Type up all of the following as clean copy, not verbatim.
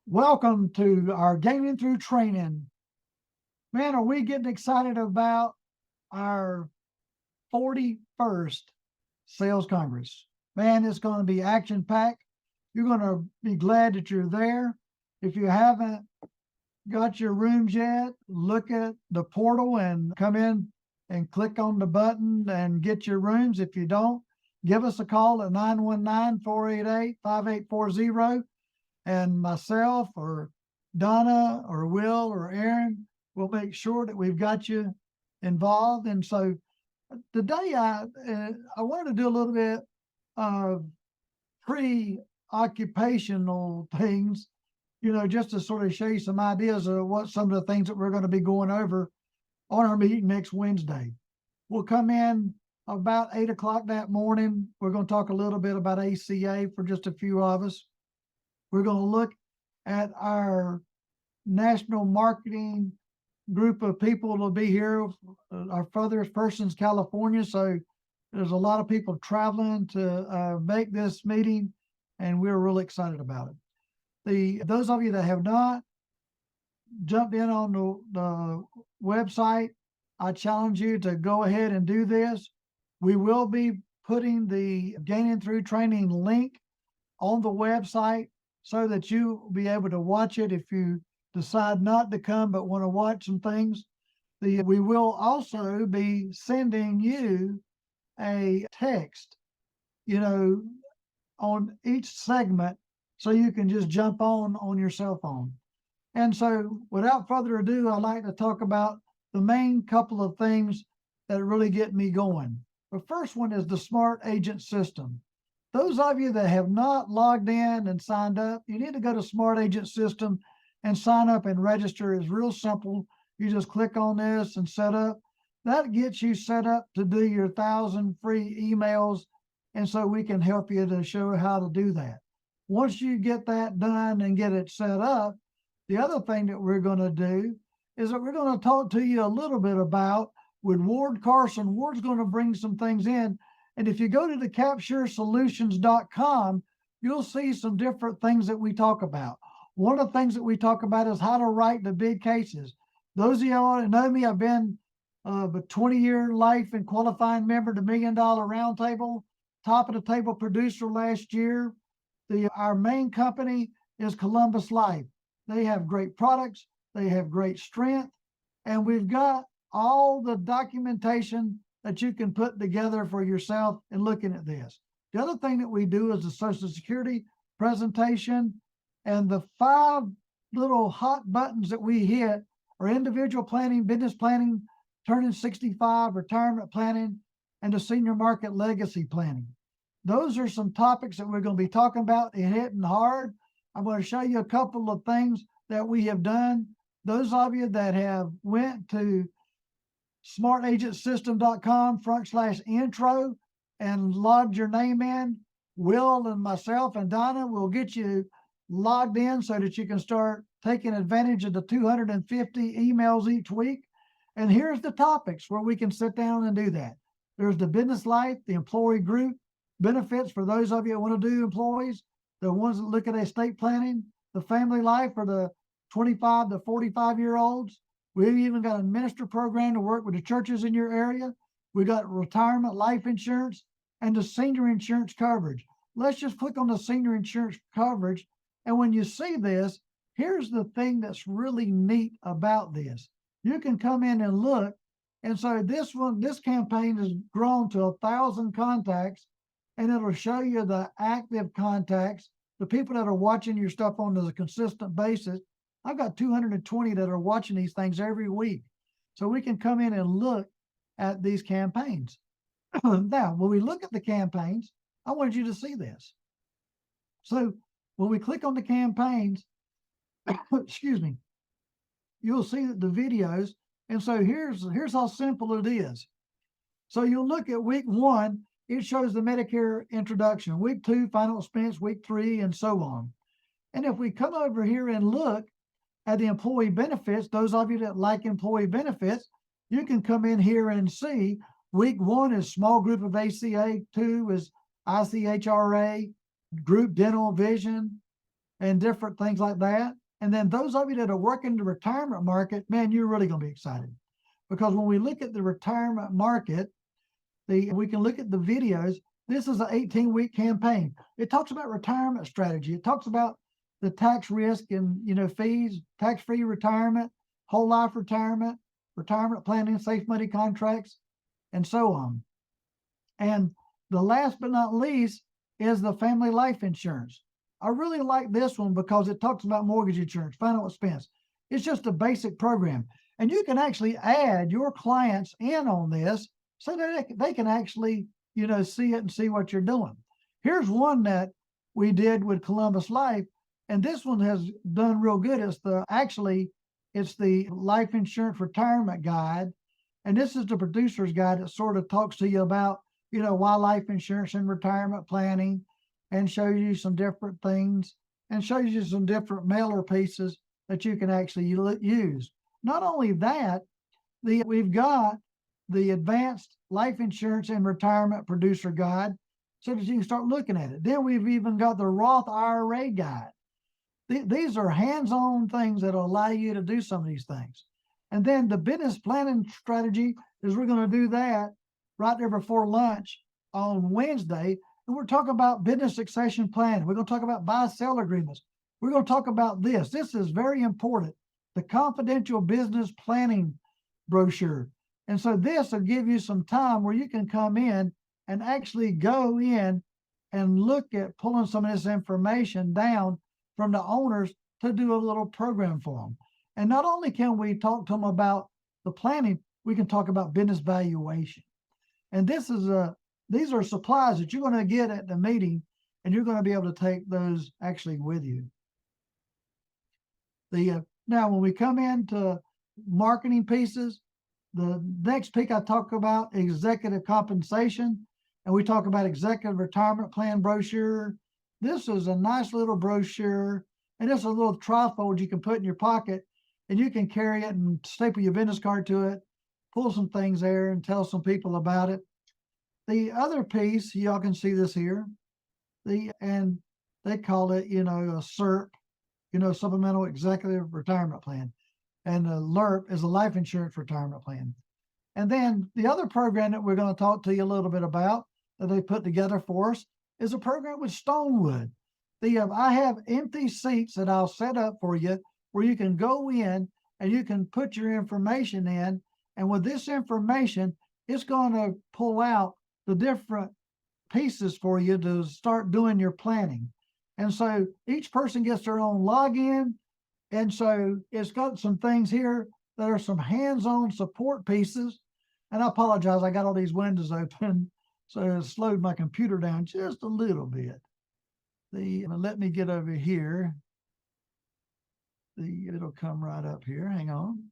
Welcome to our Gaining Through Training. Man, are we getting excited about our 41st Sales Congress? Man, it's going to be action-packed. You're going to be glad that you're there. If you haven't got your rooms yet, look at the portal and come in and click on the button and get your rooms. If you don't, give us a call at 919-488-5840. And myself or Donna or Will or Aaron will make sure that we've got you involved. And so today I wanted to do a little bit of pre-occupational things, just to sort of show you some ideas of what some of the things that we're going to be going over on our meeting next Wednesday. We'll come in about 8 o'clock that morning. We're going to talk a little bit about ACA for just a few of us. We're going to look at our national marketing group of people that'll be here. Our furthest person's California, so there's a lot of people traveling to make this meeting, and we're really excited about it. Those of you that have not jumped in on the website, I challenge you to go ahead and do this. We will be putting the Gaining Through Training link on the website so that you'll be able to watch it if you decide not to come but want to watch some things. We will also be sending you a text, on each segment so you can just jump on your cell phone. And so without further ado, I'd like to talk about the main couple of things that really get me going. The first one is the Smart Agent System. Those of you that have not logged in and signed up, you need to go to Smart Agent System and sign up and register. It's real simple. You just click on this and set up. That gets you set up to do your 1,000 free emails. And so we can help you to show how to do that. Once you get that done and get it set up, the other thing that we're going to do is that we're going to talk to you a little bit about with Ward Carson. Ward's going to bring some things in. And if you go to the capturesolutions.com, you'll see some different things that we talk about. One of the things that we talk about is how to write the big cases. Those of y'all that know me, I've been a 20-year life and qualifying member to $1 Million Roundtable, top of the table producer last year. Our main company is Columbus Life. They have great products. They have great strength. And we've got all the documentation that you can put together for yourself in looking at this. The other thing that we do is the Social Security presentation, and the 5 little hot buttons that we hit are individual planning, business planning, turning 65, retirement planning, and the senior market legacy planning. Those are some topics that we're going to be talking about and hitting hard. I'm going to show you a couple of things that we have done. Those of you that have went to smartagentsystem.com/intro and logged your name in, Will and myself and Donna will get you logged in so that you can start taking advantage of the 250 emails each week. And here's the topics where we can sit down and do that. There's the business life, the employee group, benefits for those of you that want to do employees, the ones that look at estate planning, the family life for the 25 to 45-year-olds. We've even got a minister program to work with the churches in your area. We got retirement life insurance and the senior insurance coverage. Let's just click on the senior insurance coverage. And when you see this, here's the thing that's really neat about this. You can come in and look. And so this campaign has grown to 1,000 contacts, and it'll show you the active contacts, the people that are watching your stuff on a consistent basis. I've got 220 that are watching these things every week. So we can come in and look at these campaigns. Now, when we look at the campaigns, I wanted you to see this. So when we click on the campaigns, excuse me, you'll see that the videos. And so here's how simple it is. So you'll look at week 1, it shows the Medicare introduction, week 2, final expense, week 3, and so on. And if we come over here and look at the employee benefits, those of you that like employee benefits, you can come in here and see week 1 is small group of ACA, 2 is ICHRA, group dental vision, and different things like that. And then those of you that are working the retirement market, man, you're really going to be excited, because when we look at the retirement market, we can look at the videos. This is an 18-week campaign. It talks about retirement strategy. It talks about the tax risk and fees, tax-free retirement, whole life retirement, retirement planning, safe money contracts, and so on. And the last but not least is the family life insurance. I really like this one because it talks about mortgage insurance, final expense. It's just a basic program. And you can actually add your clients in on this so that they can actually, see it and see what you're doing. Here's one that we did with Columbus Life, and this one has done real good. It's the life insurance retirement guide. And this is the producer's guide that sort of talks to you about, why life insurance and retirement planning, and shows you some different things and shows you some different mailer pieces that you can actually use. Not only that, we've got the advanced life insurance and retirement producer guide so that you can start looking at it. Then we've even got the Roth IRA guide. These are hands-on things that will allow you to do some of these things. And then the business planning strategy is we're going to do that right there before lunch on Wednesday. And we're talking about business succession planning. We're going to talk about buy-sell agreements. We're going to talk about this. This is very important, the confidential business planning brochure. And so this will give you some time where you can come in and actually go in and look at pulling some of this information down from the owners to do a little program for them. And not only can we talk to them about the planning, we can talk about business valuation. And these are supplies that you're going to get at the meeting, and you're going to be able to take those actually with you. Now, when we come into marketing pieces, the next peak I talk about executive compensation, and we talk about executive retirement plan brochure. This is a nice little brochure, and it's a little trifold you can put in your pocket, and you can carry it and staple your business card to it, pull some things there, and tell some people about it. The other piece, y'all can see this here, and they call it, a SERP, supplemental executive retirement plan. And the LERP is a life insurance retirement plan. And then the other program that we're going to talk to you a little bit about that they put together for us is a program with Stonewood. I have empty seats that I'll set up for you where you can go in and you can put your information in. And with this information, it's going to pull out the different pieces for you to start doing your planning. And so each person gets their own login. And so it's got some things here that are some hands-on support pieces. And I apologize, I got all these windows open, so it slowed my computer down just a little bit. Let me get over here. It'll come right up here, hang on.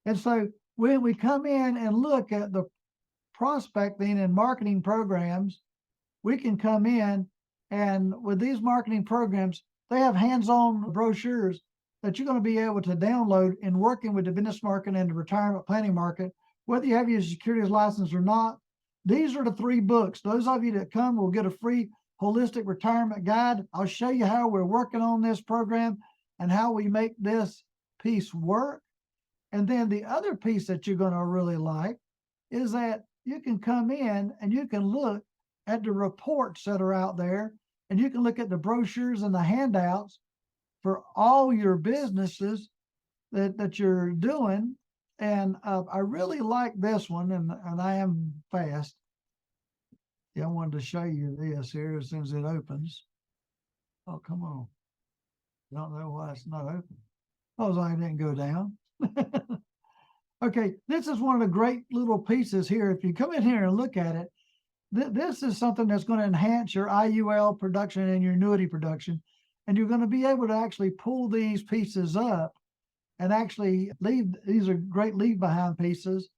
And so when we come in and look at the prospecting and marketing programs, we can come in, and with these marketing programs, they have hands-on brochures that you're going to be able to download in working with the business market and the retirement planning market, whether you have your securities license or not. These are the 3 books. Those of you that come will get a free holistic retirement guide. I'll show you how we're working on this program and how we make this piece work. And then the other piece that you're going to really like is that you can come in and you can look at the reports that are out there, and you can look at the brochures and the handouts for all your businesses that you're doing. And I really like this one, and I am fast. Yeah, I wanted to show you this here as soon as it opens. Oh, come on. I don't know why it's not open. Oh, I didn't go down. Okay, this is one of the great little pieces here. If you come in here and look at it, this is something that's going to enhance your IUL production and your annuity production. And you're going to be able to actually pull these pieces up and actually these are great leave behind pieces.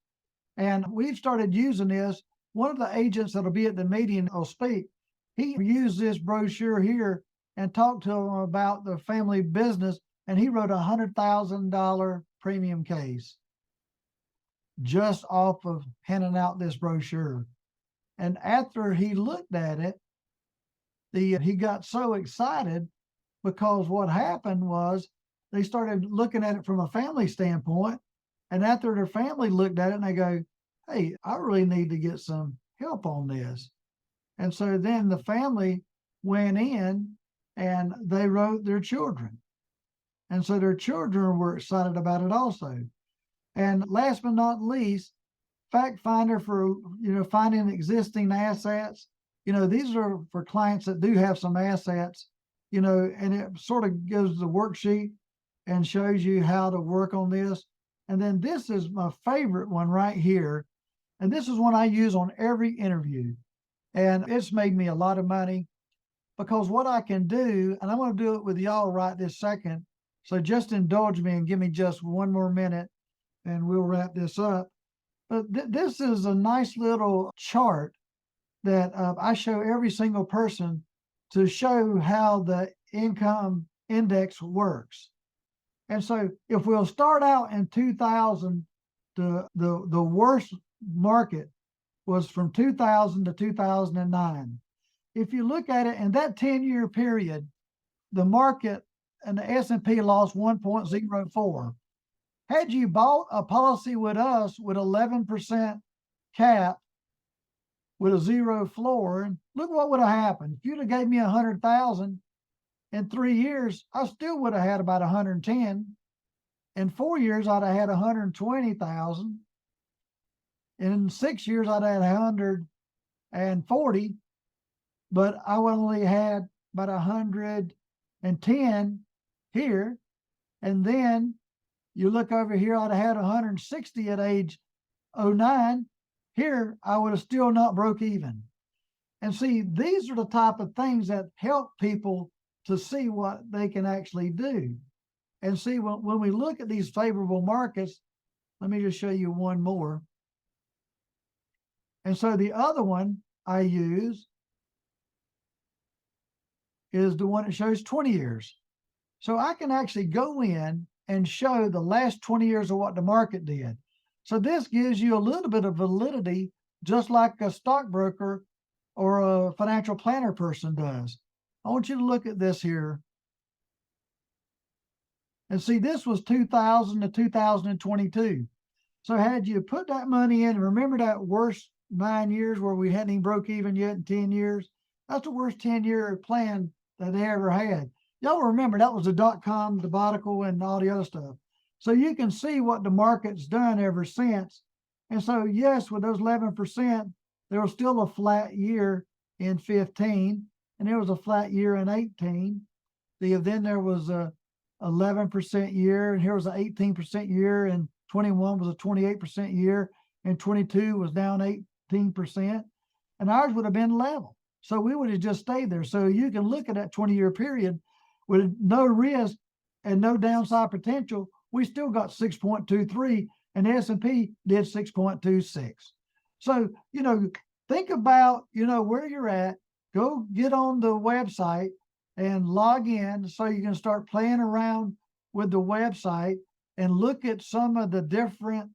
And we've started using this. One of the agents that'll be at the meeting will speak. He used this brochure here and talked to them about the family business, and he wrote a $100,000 premium case just off of handing out this brochure. And after he looked at it, he got so excited because what happened was they started looking at it from a family standpoint. And after their family looked at it and they go, hey, I really need to get some help on this. And so then the family went in and they wrote their children. And so their children were excited about it also. And last but not least, Fact Finder for finding existing assets. These are for clients that do have some assets, and it sort of gives the worksheet and shows you how to work on this. And then this is my favorite one right here. And this is one I use on every interview. And it's made me a lot of money because what I can do, and I'm going to do it with y'all right this second. So just indulge me and give me just one more minute and we'll wrap this up. But this is a nice little chart that I show every single person to show how the income index works. And so if we'll start out in 2000, the worst market was from 2000 to 2009. If you look at it in that 10-year period, the market and the S&P lost 1.04. Had you bought a policy with us with 11% cap with a zero floor, look what would have happened. If you'd have gave me 100,000 in 3 years, I still would have had about 110. In 4 years, I'd have had 120,000. In 6 years, I'd have had 140, but I only had about 110 here. And then you look over here, I'd have had 160 at age 09. Here, I would have still not broke even. And see, these are the type of things that help people to see what they can actually do. And see, when we look at these favorable markets, let me just show you one more. And so the other one I use is the one that shows 20 years. So I can actually go in and show the last 20 years of what the market did. So this gives you a little bit of validity, just like a stockbroker or a financial planner person does. I want you to look at this here. And see, this was 2000 to 2022. So had you put that money in, remember that worst 9 years where we hadn't even broke even yet in 10 years? That's the worst 10-year plan that they ever had. Y'all remember that was the dot-com debacle and all the other stuff. So you can see what the market's done ever since. And so, yes, with those 11%, there was still a flat year in 15, and there was a flat year in 18. Then there was a 11% year, and here was an 18% year, and 21 was a 28% year, and 22 was down 18%, and ours would have been level. So we would have just stayed there. So you can look at that 20-year period with no risk and no downside potential. We still got 6.23, and the S&P did 6.26. So, think about, where you're at. Go get on the website and log in so you can start playing around with the website and look at some of the different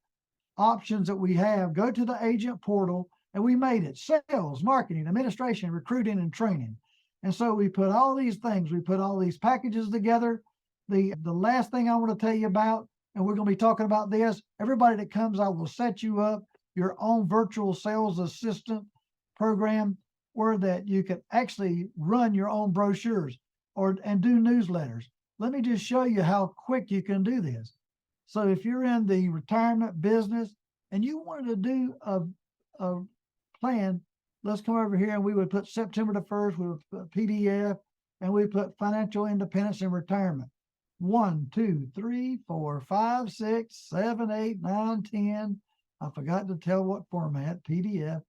options that we have. Go to the agent portal, and we made it sales, marketing, administration, recruiting, and training. And so we put all these things, we put all these packages together. The last thing I want to tell you about, and we're going to be talking about this, everybody that comes, I will set you up your own virtual sales assistant program where that you can actually run your own brochures and do newsletters. Let me just show you how quick you can do this. So if you're in the retirement business and you wanted to do a plan, let's come over here and we would put September the 1st, we would put PDF, and we put financial independence and retirement. 1, 2, 3, 4, 5, 6, 7, 8, 9, 10. I forgot to tell what format, PDF.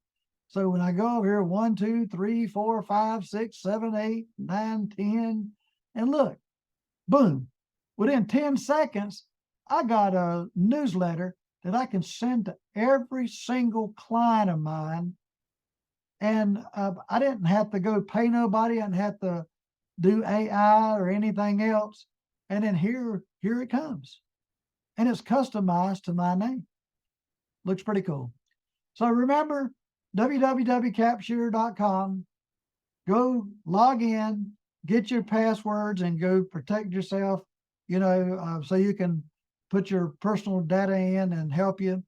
So when I go over here, 1, 2, 3, 4, 5, 6, 7, 8, 9, 10, and look, boom, within 10 seconds, I got a newsletter that I can send to every single client of mine. And I didn't have to go pay nobody. I didn't have to do AI or anything else. And then here it comes. And it's customized to my name. Looks pretty cool. So remember, www.capshooter.com. Go log in, get your passwords and go protect yourself, so you can put your personal data in and help you.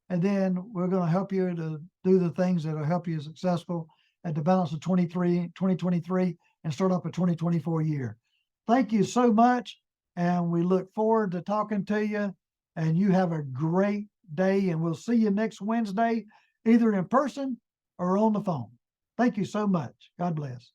And then we're going to help you to do the things that will help you successful at the balance of 2023 and start off a 2024 year. Thank you so much. And we look forward to talking to you. And you have a great day. And we'll see you next Wednesday, either in person or on the phone. Thank you so much. God bless.